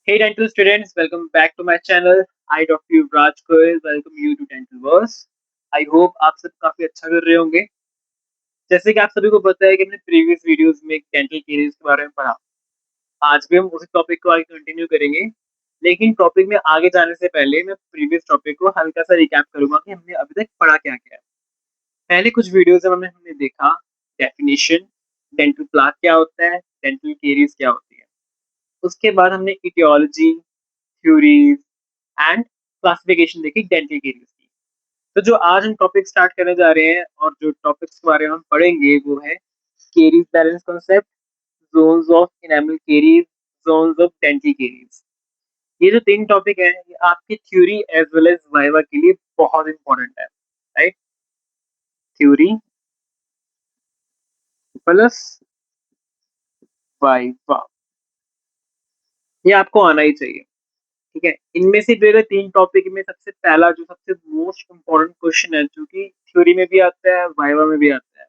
Hey dental students, welcome back to my channel. I Dr. Yuvraj Goyal welcome you to Dental Verse. I hope आप सब काफी अच्छा कर रहे होंगे। जैसे कि आप सभी को पता है कि हमने प्रीवियस वीडियोस में डेंटल केयर्स के बारे में पढ़ा। आज भी हम उसी टॉपिक को आगे कंटिन्यू करेंगे। लेकिन टॉपिक में आगे जाने से पहले मैं प्रीवियस टॉपिक को हल्का सा रिकैप करूंगा कि हमने अभी तक पढ़ा क्या क्या है। पहले कुछ वीडियोस में हमने देखा डेफिनेशन, डेंटल प्लाक क्या होता है, डेंटल केरीज क्या होती है। उसके बाद हमने इटियोलॉजी, थ्योरीज एंड क्लासिफिकेशन देखी डेंटल केरीज की। तो जो आज हम टॉपिक स्टार्ट करने जा रहे हैं और जो टॉपिक्स के बारे में हम पढ़ेंगे वो है caries balance concept, zones of enamel caries, zones of dental caries. ये जो तीन टॉपिक है ये आपकी theory as well as viva के लिए बहुत इंपॉर्टेंट है, राइट। थ्योरी प्लस वाइवा, ये आपको आना ही चाहिए। ठीक है, इनमें से जो है तीन टॉपिक में सबसे पहला जो सबसे मोस्ट इम्पोर्टेंट क्वेश्चन है जो कि थ्योरी में भी आता है वाइवा में भी आता है,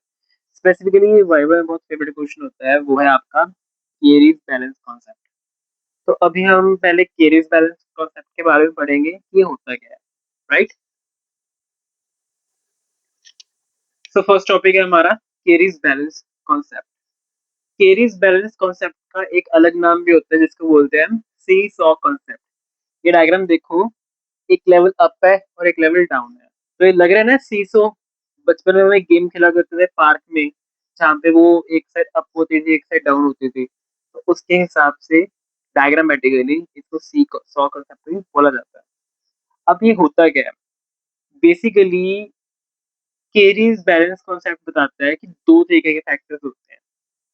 स्पेसिफिकली वाइवा में बहुत फेवरेट क्वेश्चन होता है, वो है आपका केरीज बैलेंस कॉन्सेप्ट। तो अभी हम पहले केरीज बैलेंस कॉन्सेप्ट के बारे में पढ़ेंगे कि ये होता क्या है, राइट। सो फर्स्ट टॉपिक है हमारा caries balance concept. Caries balance concept का एक अलग नाम भी होता है जिसको बोलते हैं हम सी सॉ कॉन्सेप्ट। ये डायग्राम देखो, एक लेवल अप है और एक लेवल डाउन है। तो ये लग रहा है ना सीसो, बचपन में हम एक गेम खेला करते थे पार्क में जहाँ पे वो एक साइड अप होती थी एक साइड डाउन होती थी। तो उसके हिसाब से डायग्रामेटिकली इसको सी सॉ कंसेप्ट भी बोला जाता है। अब ये होता क्या है, बेसिकली केरीज बैलेंस कॉन्सेप्ट बताता है कि दो तरीके के फैक्टर्स होते हैं।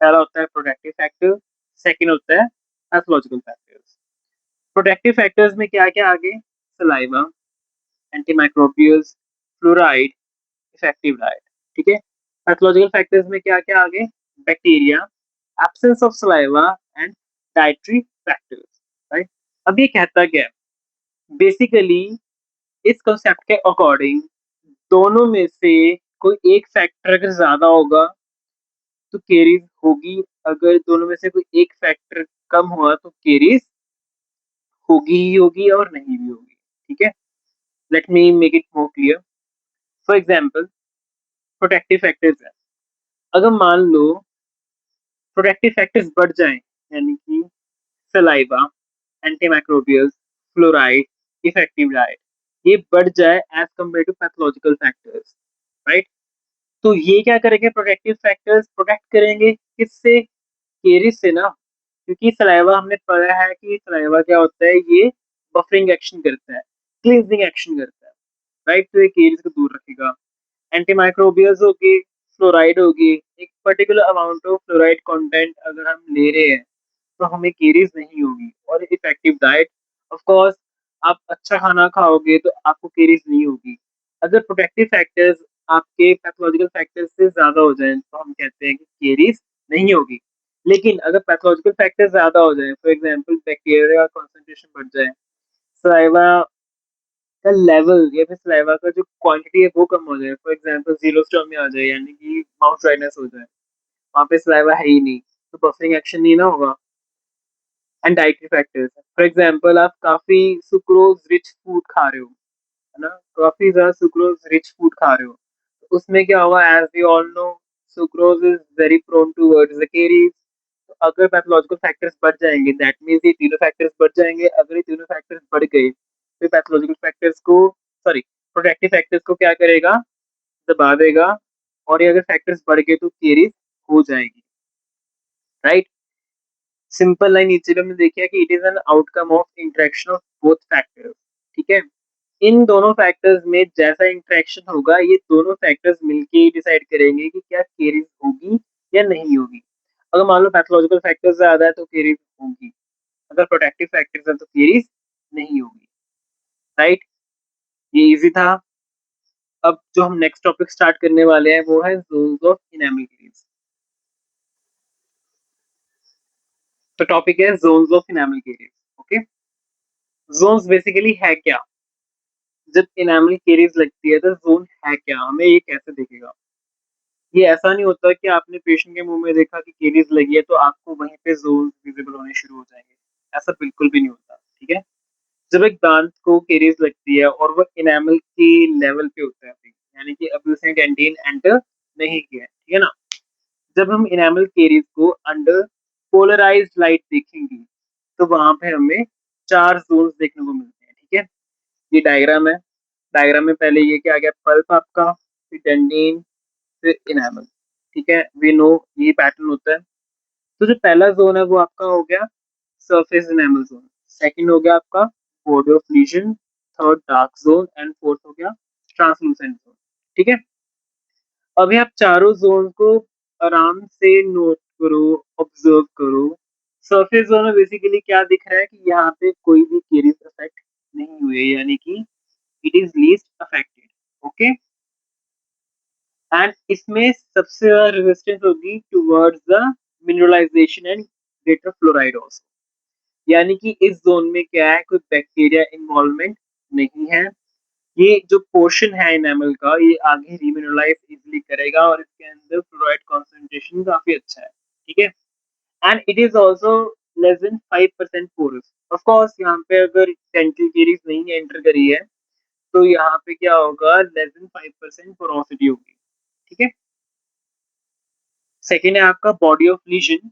पहला होता है प्रोटेक्टिव फैक्टर, सेकंड होता है पैथोलॉजिकल फैक्टर्स। प्रोटेक्टिव फैक्टर्स में क्या क्या आगे, saliva, antimicrobials, fluoride, effective diet. ठीक है, पैथोलॉजिकल फैक्टर्स में क्या क्या आगे, bacteria, absence of saliva and dietary factors, right. अब ये कहता क्या है, बेसिकली इस कॉन्सेप्ट के अकॉर्डिंग दोनों में से कोई एक फैक्टर अगर ज्यादा होगा तो केरीज होगी, अगर दोनों में से कोई एक फैक्टर कम हुआ तो केरीज होगी ही होगी और नहीं भी होगी। ठीक है, let me make it more clear. For example, protective factors है, अगर मान लो प्रोटेक्टिव फैक्टर्स बढ़ जाएं, यानी कि saliva, antimicrobials, fluoride, effective diet, ये बढ़ जाए as compare to pathological factors, right. तो ये क्या करेंगे, प्रोटेक्टिव फैक्टर्स प्रोटेक्ट करेंगे किससे, केरिस से ना। क्योंकि सलाइवा हमने पढ़ा है कि सलाइवा क्या होता है, ये बफरिंग एक्शन करता है, क्लींजिंग एक्शन करता है, राइट। तो ये केरिस को दूर रखेगा। एंटीमाइक्रोबियल्स होगी, फ्लोराइड होगी, एक particular amount of fluoride content अगर हम ले रहे हैं तो हमें केरीज नहीं होगी। और इफेक्टिव डाइट, ऑफ कोर्स आप अच्छा खाना खाओगे तो आपको केरीज नहीं होगी। अगर प्रोटेक्टिव फैक्टर्स आपके पैथोलॉजिकल फैक्टर्स से ज्यादा हो जाए तो हम कहते हैं कि केरीज नहीं होगी। लेकिन अगर पैथोलॉजिकल फैक्टर्स ज्यादा हो जाए, फॉर एग्जांपल बैक्टीरिया का कंसंट्रेशन बढ़ जाए, सलाइवा का लेवल या फिर सलाइवा का जो क्वांटिटी है वो कम हो जाए, फॉर एग्जांपल जीरो स्टोन में आ जाए, यानी कि माउथ ड्राइनेस हो जाए, वहाँ पे सलाइवा है ही नहीं, तो बफरिंग एक्शन नहीं ना होगा। And dietary factors, for example आप काफी सुक्रोज रिच फूड खा रहे हो, है ना, काफी ज्यादा सुक्रोज रिच फूड खा रहे हो, तो उसमें क्या होगा, as we all know sucrose is very prone towards the caries. तो अगर पैथोलॉजिकल फैक्टर्स बढ़ जाएंगे दैट मीन्स ये तीनों फैक्टर्स बढ़ जाएंगे। अगर ये तीनों फैक्टर्स बढ़ गए तो पैथोलॉजिकल फैक्टर्स को, सॉरी, प्रोटेक्टिव फैक्टर्स को क्या करेगा, दबा देगा। और ये अगर फैक्टर्स बढ़ गए तो केरीज हो जाएगी, राइट। सिंपल लाइन नीचे में हमने देखी है कि it is an outcome of interaction of both factors. ठीक है, इन दोनों फैक्टर्स में जैसा इंटरेक्शन होगा ये दोनों फैक्टर्स मिलके ही डिसाइड करेंगे कि क्या केरीज होगी या नहीं होगी। अगर मान लो पैथोलॉजिकल फैक्टर्स ज्यादा है तो केरीज होगी, अगर प्रोटेक्टिव फैक्टर्स है तो केरीज नहीं होगी, राइट। ये इजी था। अब जो हम नेक्स्ट टॉपिक स्टार्ट करने वाले हैं वो है जोन्स ऑफ इनेमल केरीज। तो टॉपिक है zones of enamel caries. Okay, zones basically है क्या, जब इनेमल केरीज लगती है तो जोन है क्या, हमें ये कैसे दिखेगा। ये ऐसा नहीं होता कि आपने पेशेंट के मुंह में देखा कि केरीज लगी है तो आपको वहीं पे जोन विजिबल होने शुरू हो जाएंगे, ऐसा बिल्कुल भी नहीं होता। जब एक दांत को केरीज लगती है और वो इनेमल की लेवल पे होता है अभी, यानी कि अभी उसने डेंटिन एंटर नहीं किया है, ठीक है ना। जब हम इनेमल केरीज को अंडर पोलराइज्ड लाइट देखेंगे तो वहां पे हमें 4 जोन्स देखने को मिलते हैं, ठीक है। ये डायग्राम है। डायग्राम में पहले ये क्या आ गया, पल्प आपका, फिर डेंटिन, फिर इनेमल, ठीक है। वी नो ये पैटर्न होता है। तो जो पहला जोन है वो आपका हो गया सरफेस एनेमल जोन, सेकंड हो गया आपका border of legion, third dark zone and fourth हो गया ट्रांसलूसेंट जोन, ठीक है। अभी आप चारों जोन को आराम से नोट करो, ऑब्जर्व करो। सरफेस जोन में बेसिकली क्या दिख रहा है कि यहाँ पे कोई भी केरिस इफेक्ट नहीं हुए, यानी कि it is least affected, okay. And इसमें सबसे ज्यादा रेजिस्टेंस होगी towards the mineralization and greater fluoride also, यानी कि इस जोन में क्या है, कोई बैक्टीरिया इन्वॉल्वमेंट नहीं है। ये जो पोर्शन है एनिमल का, ये आगे रीमिनरलाइज इजिली करेगा और इसके अंदर फ्लोराइड कॉन्सेंट्रेशन काफी अच्छा है, ठीक है। And it is also less than 5% porous. Of course यहाँ पे अगर डेंटल केरीज नहीं एंटर करी है तो यहाँ पे क्या होगा, लेस देन 5% पोरोसिटी होगी, ठीक है। सेकेंड है आपका बॉडी ऑफ लीजन,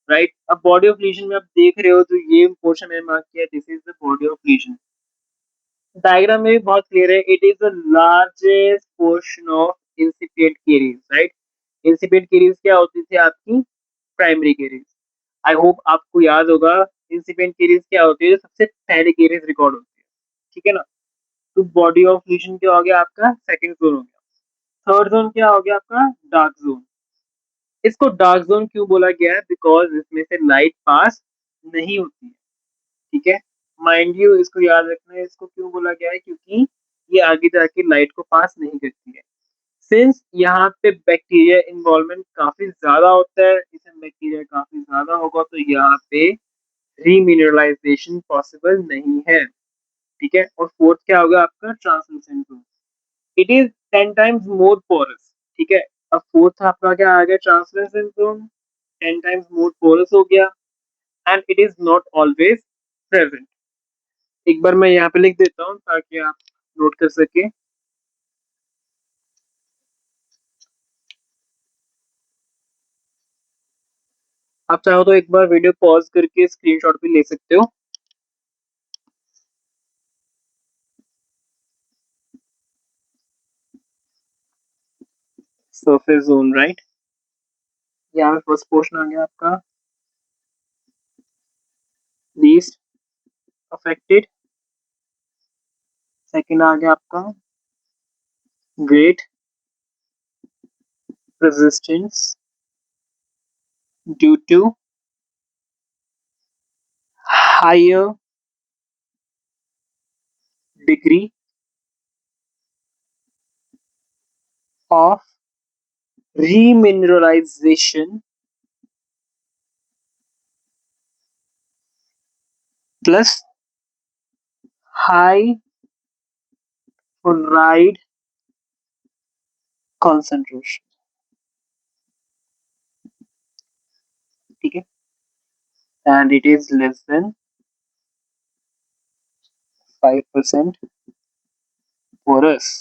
राइट। अब बॉडी ऑफ लीजन में आप देख रहे हो तो ये पोर्शन मैंने मार्क किया, this is the body of lesion. Diagram में भी बहुत क्लियर है, it is the largest portion of incipient caries, right. Incipient caries क्या होती थी आपकी, प्राइमरी केरीज। आई होप आपको याद होगा इंसिपिएंट केरीज क्या होती है, जो सबसे पहले केरीज रिकॉर्ड होती है, ठीक है ना। तो बॉडी ऑफ लीजन क्या हो गया आपका, सेकंड जोन हो गया। थर्ड जोन क्या हो गया आपका, डार्क जोन। इसको डार्क जोन क्यों बोला गया है, बिकॉज इसमें से लाइट पास नहीं होती है, ठीक है। माइंड यू इसको याद रखना है, इसको क्यों बोला गया है, क्योंकि ये आगे जाके लाइट को पास नहीं करती है। सिंस यहाँ पे बैक्टीरिया इन्वॉल्वमेंट काफी ज्यादा होता है, इसमें बैक्टीरिया काफी ज्यादा होगा तो यहाँ पे रीमिनरलाइजेशन पॉसिबल नहीं है, ठीक है। और फोर्थ क्या होगा आपका, translucent zone. It is 10 times more porous, ठीक है। अब फोर्थ आपका क्या आ गया, translucent zone 10 times more porous हो गया। And it is not always present. एक बार मैं यहाँ पे लिख देता हूँ ताकि आप नोट कर सके। आप चाहो तो एक बार वीडियो पॉज करके स्क्रीनशॉट भी ले सकते हो। Surface zone, right. यहाँ पे फर्स्ट पोर्शन आ गया आपका लीस्ट अफेक्टेड, सेकंड आ गया आपका great resistance due to higher degree of remineralization plus high fluoride concentration, ठीक है। And it is less than 5% porous,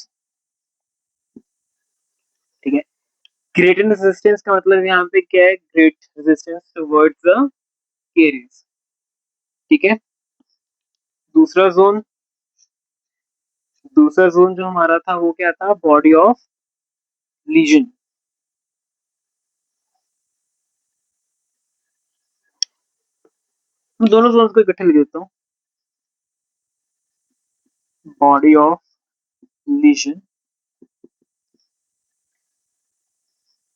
ठीक है। ग्रेट रेजिस्टेंस का मतलब यहाँ पे क्या है, great resistance towards the caries, ठीक है। दूसरा जोन, दूसरा जोन जो हमारा था वो क्या था, बॉडी ऑफ लीजन। मैं दोनों जोन को इकट्ठे लिख देता हूँ, body of legion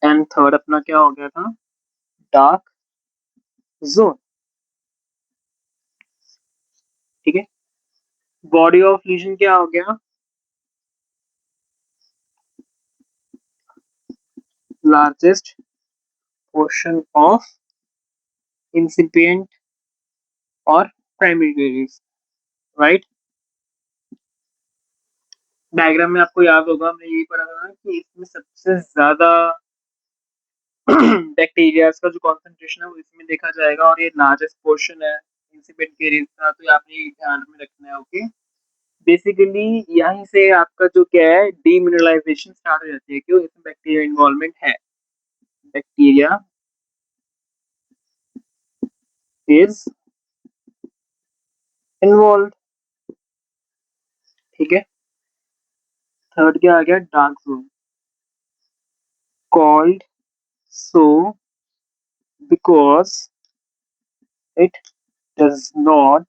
and third अपना क्या हो गया था, डार्क जोन, ठीक है। बॉडी ऑफ लीजन क्या हो गया, लार्जेस्ट पोर्शन ऑफ इंसिपिएंट और प्राइमरी केरीज, राइट। डायग्राम में आपको याद होगा, हमने यही पढ़ा था कि इसमें सबसे ज्यादा बैक्टीरिया का जो कॉन्सेंट्रेशन है वो इसमें देखा जाएगा और ये लार्जेस्ट पोर्शन है इंसिपिएंट केरीज का, तो आपने ये ध्यान में रखना है। ओके, बेसिकली यहीं से आपका जो क्या है डीमिनरलाइजेशन स्टार्ट हो जाती है। क्यों? इसमें बैक्टीरिया इन्वॉल्वमेंट है। Bacteria is involve. ठीक है। थर्ड क्या आ गया? Dark zone, called so because it does not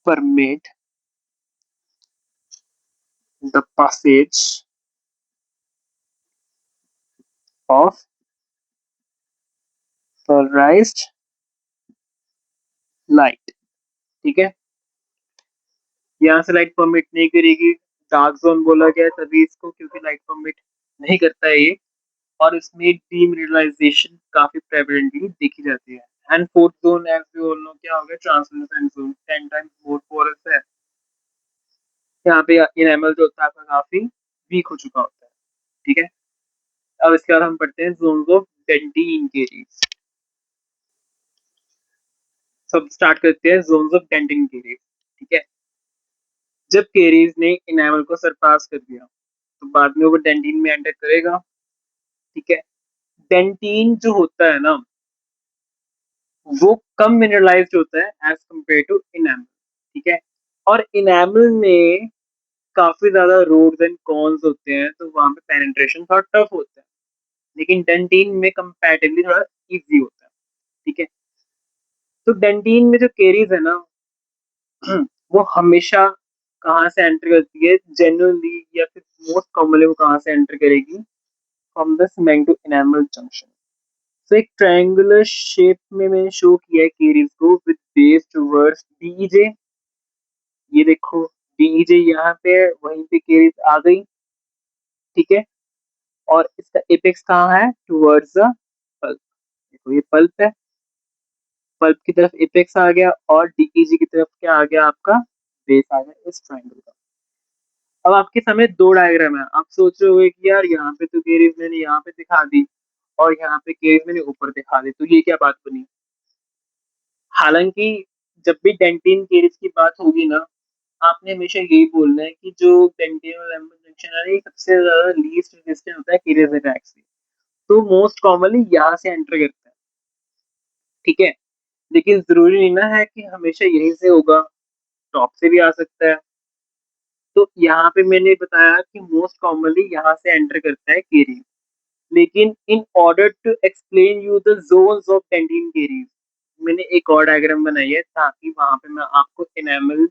permit the passage of polarized light। ठीक है, यहाँ से लाइट परमिट नहीं करेगी। डार्क जोन बोला गया है तभी इसको, क्योंकि लाइट परमिट नहीं करता है ये। और इसमें डीमिनरलाइजेशन काफी प्रेवलेंटली देखी जाती है। And fourth zone as we all know क्या हो गया? Translucent zone, 10 times more porous है। यहाँ पे इनेमल जो होता है आपका काफी वीक हो चुका होता है। ठीक है। अब इसके बाद हम पढ़ते हैं जोन्स ऑफ डेंटीन केरीज। सब स्टार्ट करते हैं जोन्स ऑफ डेंटिन केरीज। ठीक है। जब केरीज ने इनेमल को सरपास कर दिया तो बाद में वो डेंटिन में एंटर करेगा। ठीक है। डेंटिन जो होता है ना, वो कम मिनरलाइज्ड होता है एज कम्पेयर टू इनेमल। ठीक है। और इनेमल में काफी ज्यादा रोड्स एंड कॉन्स होते हैं, तो वहां पे पेनिट्रेशन थोड़ा टफ होता है। लेकिन डेंटिन में कंपैरेटिवली थोड़ा इजी होता है। ठीक है। तो डेंटिन में जो केरीज है ना, वो हमेशा कहाँ से एंटर करती है जनरली, या फिर मोस्ट कॉमनली वो कहाँ से एंटर करेगी? From the cement to enamel junction. तो एक ट्रायंगुलर शेप में मैंने शो किया है केरीज को विद बेस टुवर्ड्स डीईजे। ये देखो, डीईजे यहाँ पे है, वहीं पे केरीज आ गई। ठीक है। और इसका एपेक्स कहाँ है? Towards the pulp. देखो ये पल्प है, पल्प की तरफ एपेक्स आ गया, और डीईजी की तरफ क्या आ गया? आपका बेस आ गया इस ट्रायंगल का। अब आपके सामने दो डायग्राम है। आप सोच रहे होगे कि यार यहाँ पे तो केरीज मैंने यहाँ पे दिखा दी और यहाँ पे केरीज मैंने ऊपर दिखा दी, तो ये क्या बात बनी? हालांकि जब भी डेंटिन केरीज की बात होगी ना, आपने हमेशा यही बोलना है कि जो डेंटिन और लैम्बो जंक्शन है, ये सबसे ज्यादा लीस्ट रेजिस्टेंट होता है केरीज अटैक से। तो मोस्ट कॉमनली यहाँ से एंटर करता है। ठीक है। लेकिन जरूरी नहीं ना है कि हमेशा यहीं से होगा, टॉप से भी आ सकता है। तो यहाँ पे मैंने बताया कि मोस्ट कॉमनली यहाँ से एंटर करता है केरीज। लेकिन in order to explain you the zones of dentin caries, मैंने एक और डायग्राम बनाई है ताकि वहां पे मैं आपको इनेमल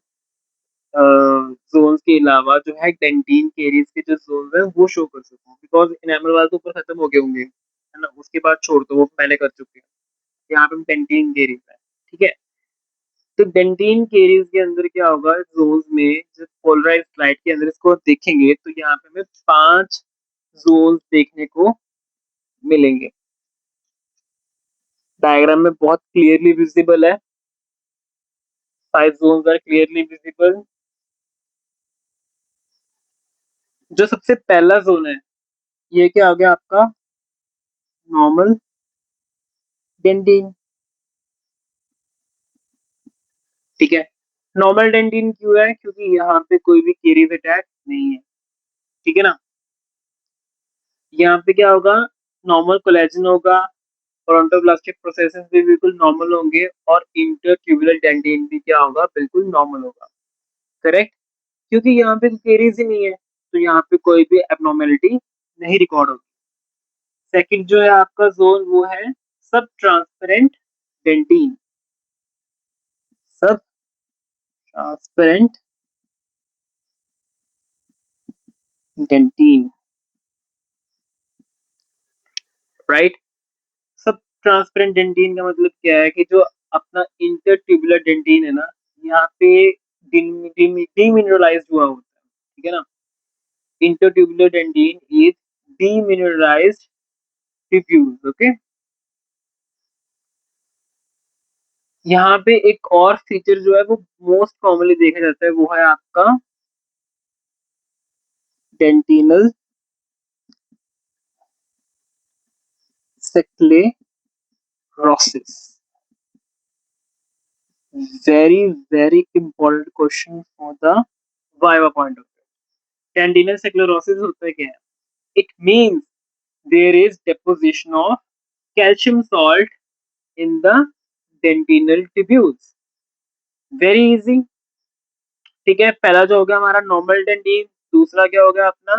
जोन्स के अलावा जो है डेंटिन केरीज के जो जोन्स है वो शो कर सकूं। बिकॉज इनेमल वाले तो ऊपर खत्म हो गए होंगे, है ना, उसके बाद छोड़ दो, वो पहले कर चुके हैं। यहाँ पे हम डेंटिन केरीज है। ठीक है। तो डेंटिन केरीज के अंदर क्या होगा? जोन्स में जो पोलराइज्ड लाइट के अंदर इसको देखेंगे तो यहाँ पे हमें 5 जोन्स देखने को मिलेंगे। डायग्राम में बहुत क्लियरली विजिबल है। 5 जोन्स आर क्लियरली विजिबल। जो सबसे पहला जोन है, ये क्या हो गया आपका? Normal dentin. ठीक है। नॉर्मल डेंटिन क्यों है? क्योंकि यहाँ पे कोई भी केरीज अटैक नहीं है। ठीक है ना। यहाँ पे क्या होगा? नॉर्मल कोलेजन होगा, ओडोंटोब्लास्टिक प्रोसेसेस भी बिल्कुल नॉर्मल होंगे, और इंटरट्यूबुलर डेंटिन भी क्या होगा? बिल्कुल नॉर्मल होगा। करेक्ट। क्योंकि यहाँ पे केरीज ही नहीं है, तो यहाँ पे कोई भी एबनॉर्मेलिटी नहीं रिकॉर्ड होगी। सेकंड जो है आपका जोन, वो है सब ट्रांसपेरेंट डेंटिन। सब ट्रांसपेरेंट डेंटिन, राइट। सब ट्रांसपेरेंट डेंटिन का मतलब क्या है? कि जो अपना इंटरट्यूबुलर डेंटिन है ना, यहाँ पे डीमिनरलाइज हुआ होता है। ठीक है ना। इंटरट्यूबुलर dentin is demineralised diffuse. Okay. यहाँ पे एक और फीचर जो है वो मोस्ट कॉमनली देखा जाता है, वो है आपका डेंटिनल सेक्लेरोसिस। very important question for the viva point of view। Tendinous sclerosis होता है क्या है? It means there is deposition of calcium salt in the dentinal tubules। Very easy. ठीक है, पहला जो हो गया हमारा नॉर्मल डेंटिन, दूसरा क्या हो गया अपना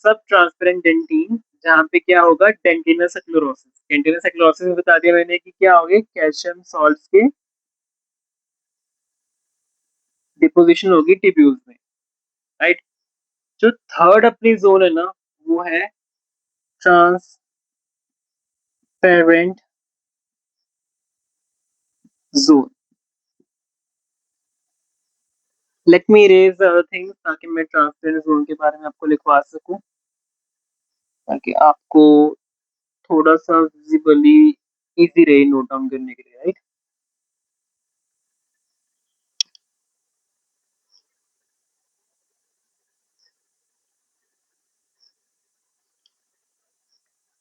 सब ट्रांसपेरेंट डेंटिन, जहाँ पे क्या होगा डेंटिनस एक्लोरोसिस। डेंटिनस एक्लोरोसिस में बता दिया मैंने कि क्या हो गया कैल्शियम सॉल्ट्स के डिपोजिशन होगी टिब्यूल्स में, राइट। जो थर्ड अपनी जोन है ना वो है transparent zone. Let me raise other things ताकि मैं ट्रांसपेरेंट जोन के बारे में आपको लिखवा सकूं, ताकि आपको थोड़ा सा विजिबली इजी रहे नोट डाउन करने के लिए, राइट।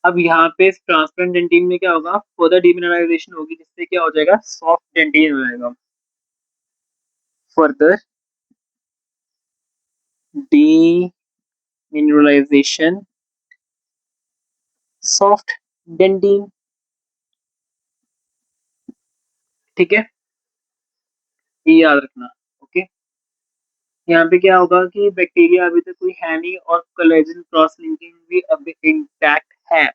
अब यहाँ पे इस ट्रांसपेरेंट डेंटिन में क्या होगा फर्दर डीमिनरलाइजेशन होगी, जिससे क्या हो जाएगा सॉफ्ट डेंटिन हो जाएगा। फर्दर डीमिनरलाइजेशन सॉफ्ट डेंटिन, ठीक है, ये याद रखना। ओके, यहाँ पे क्या होगा कि बैक्टीरिया अभी तक कोई है नहीं और कोलेजन क्रॉस लिंकिंग भी अभी इंटैक्ट है।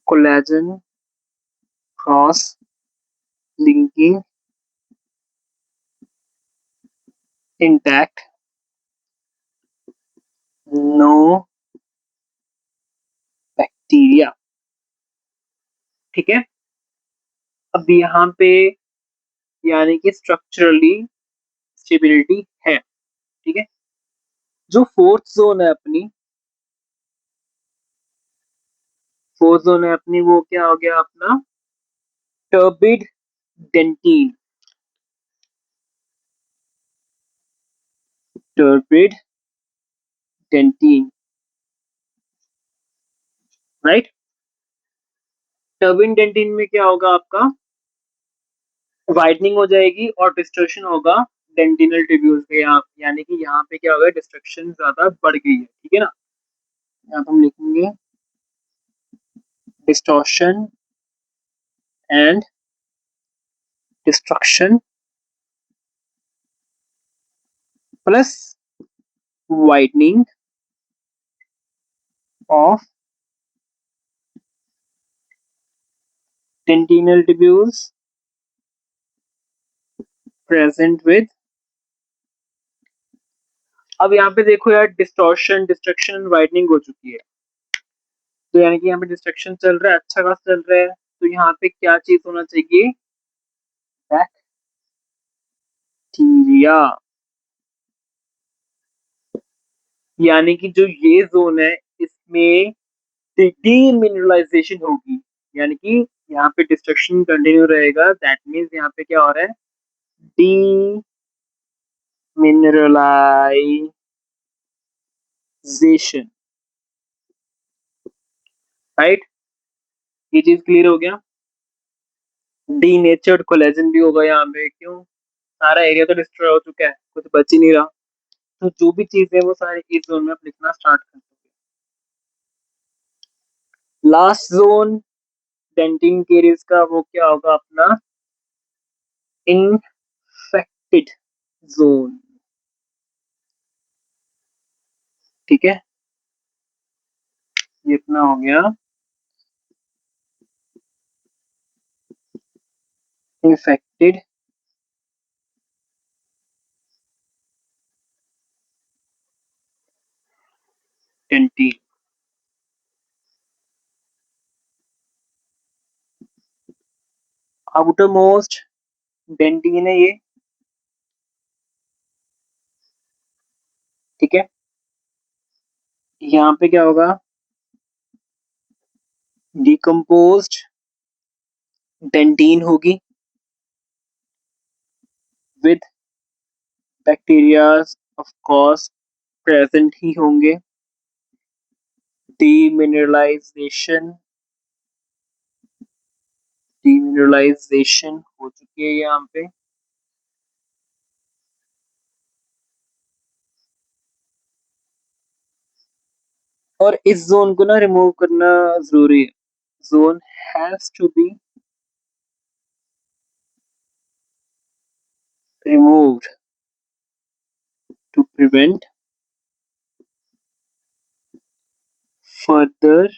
Collagen cross linking intact, no bacteria, ठीक है। अब यहाँ पे यानी कि स्ट्रक्चरली स्टेबिलिटी है, ठीक है। जो फोर्थ जोन है अपनी, फोर्थ जोन है अपनी वो क्या हो गया अपना turbid dentin. Turbid dentin, right. Turbid dentin में क्या होगा आपका वाइडनिंग हो जाएगी और डिस्ट्रक्शन होगा डेंटिनल ट्यूब्यूल्स पे, यहाँ यानी कि यहाँ पे क्या होगा डिस्ट्रक्शन ज्यादा बढ़ गई है, ठीक है ना। यहाँ पे हम लिखेंगे distortion and destruction plus widening of dentinal tubules present with. अब यहाँ पे देखो यार डिस्टॉर्शन डिस्ट्रक्शन वाइडनिंग हो चुकी है, तो यानी कि यहाँ पे डिस्ट्रक्शन चल रहा है, अच्छा खासा चल रहा है, तो यहाँ पे क्या चीज होना चाहिए बैक्टीरिया। यानी कि जो ये जोन है इसमें डीमिनरलाइजेशन होगी, यानी कि यहाँ पे डिस्ट्रक्शन कंटिन्यू रहेगा, दैट मीन्स यहाँ पे क्या हो रहा है डीमिनरलाइजेशन, राइट। ये चीज क्लियर हो गया। डीनेचर्ड कोलेजन भी होगा यहाँ पे, क्यों सारा एरिया तो डिस्ट्रॉय हो चुका है, कुछ बच ही नहीं रहा, तो जो भी चीज है वो सारी इस जोन में आप लिखना स्टार्ट कर दोगे। लास्ट जोन डेंटिन केरियस का वो क्या होगा अपना इन्फेक्टेड जोन, ठीक है। ये अपना हो गया infected dentin. Outermost dentin है ये, ठीक है। यहाँ पे क्या होगा डिकम्पोज्ड डेंटिन होगी with bacteria of course present ही होंगे। डीमिनरलाइजेशन डीमिनरलाइजेशन हो चुकी है यहाँ पे। और इस जोन को ना रिमूव करना जरूरी है। Zone has to be removed to prevent further